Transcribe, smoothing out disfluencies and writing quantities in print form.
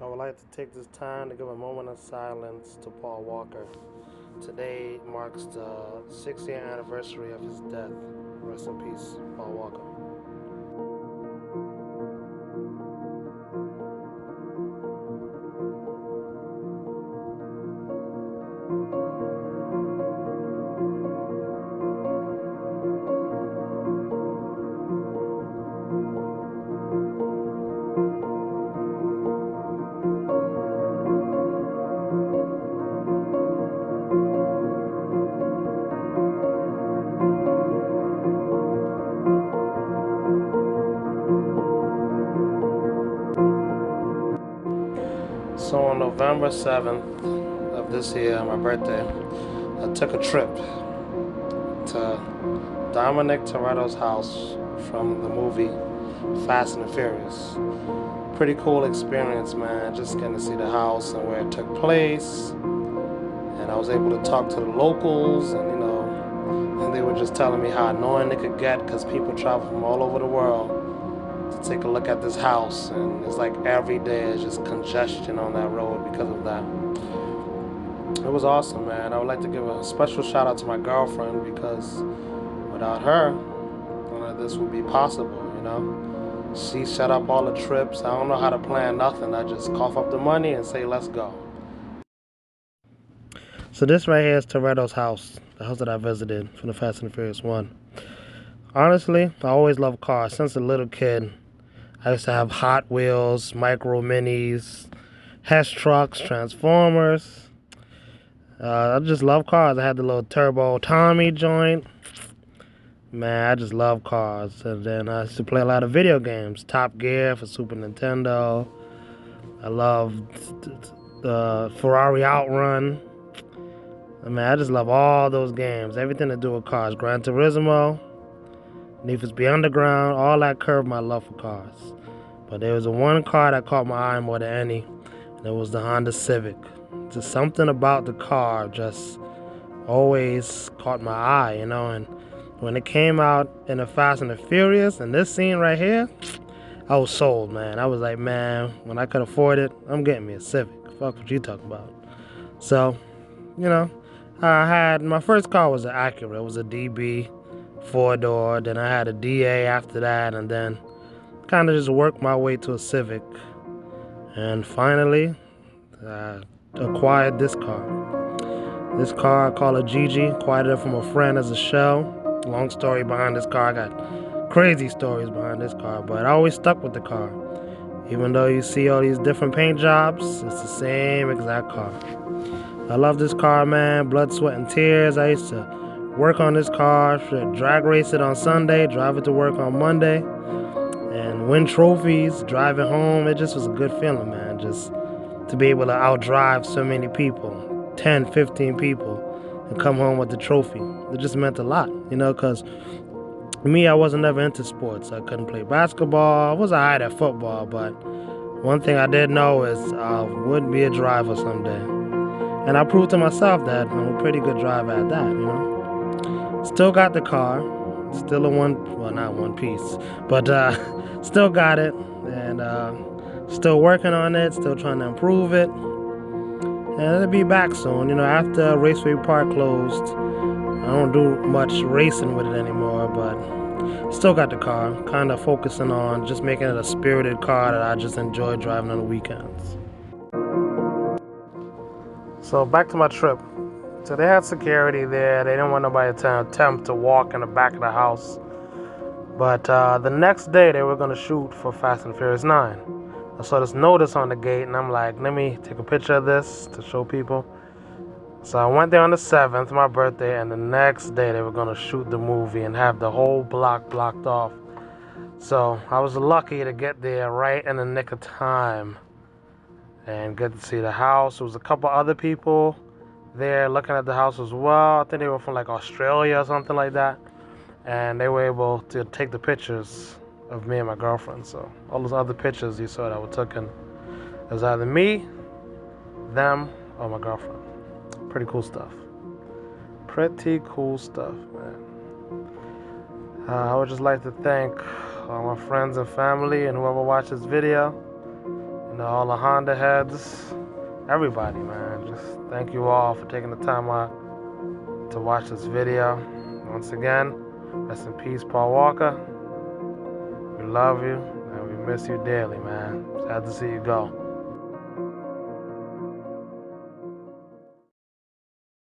I would like to take this time to give a moment of silence to Paul Walker. Today marks the 6th-year anniversary of his death. Rest in peace, Paul Walker. So on November 7th of this year, my birthday, I took a trip to Dominic Toretto's house from the movie Fast and the Furious. Pretty cool experience, man. Just getting to see the house and where it took place. And I was able to talk to the locals, and they were just telling me how annoying it could get because people travel from all over the world to take a look at this house. And it's like every day is just congestion on that road because of that. It was awesome, man. I would like to give a special shout out to my girlfriend because without her, none of this would be possible. She set up all the trips. I don't know how to plan nothing. I just cough up the money and say, let's go. So this right here is Toretto's house, the house that I visited from the Fast and the Furious 1. Honestly, I always loved cars. Since a little kid, I used to have Hot Wheels, Micro Minis, Hess trucks, Transformers. I just love cars. I had the little turbo Tommy joint. Man, I just love cars. And then I used to play a lot of video games. Top Gear for Super Nintendo. I loved the Ferrari Outrun. I just love all those games. Everything to do with cars. Gran Turismo, Need for Speed Underground, all that curved my love for cars. But there was one car that caught my eye more than any, and it was the Honda Civic. Just something about the car just always caught my eye, and when it came out in the Fast and the Furious, and this scene right here, I was sold, man. I was like, man, when I could afford it, I'm getting me a Civic. Fuck what you talking about. So, you know, I had my first car was an Acura. It was a DB 4-door. Then I had a DA after that, and then kind of just worked my way to a Civic. And finally, I acquired this car. This car, I call it Gigi. Acquired it from a friend as a shell. Long story behind this car. I got crazy stories behind this car, but I always stuck with the car. Even though you see all these different paint jobs, it's the same exact car. I love this car, man. Blood, sweat, and tears. I used to work on this car, drag race it on Sunday, drive it to work on Monday, and win trophies, drive it home. It just was a good feeling, man. Just to be able to outdrive so many people, 10, 15 people, and come home with the trophy. It just meant a lot, because me, I wasn't ever into sports. I couldn't play basketball. I was alright at football, but one thing I did know is I would be a driver someday. And I proved to myself that I'm a pretty good driver at that. Still got the car. Still not one piece, but still got it. And still working on it. Still trying to improve it. And it'll be back soon. After Raceway Park closed, I don't do much racing with it anymore, but still got the car. Kind of focusing on just making it a spirited car that I just enjoy driving on the weekends. So back to my trip. So they had security there. They didn't want nobody to attempt to walk in the back of the house. But the next day they were going to shoot for Fast and Furious 9. I saw this notice on the gate and I'm like, let me take a picture of this to show people. So I went there on the 7th, my birthday, and the next day they were going to shoot the movie and have the whole block blocked off. So I was lucky to get there right in the nick of time and get to see the house. There was a couple other people there looking at the house as well. I think they were from like Australia or something like that. And they were able to take the pictures of me and my girlfriend. So all those other pictures you saw that were taken, it was either me, them, or my girlfriend. Pretty cool stuff. Pretty cool stuff, man. I would just like to thank all my friends and family and whoever watched this video. all the Honda heads, everybody, man. Just thank you all for taking the time out to watch this video. Once again, rest in peace, Paul Walker. We love you, and we miss you dearly, man. Sad to see you go.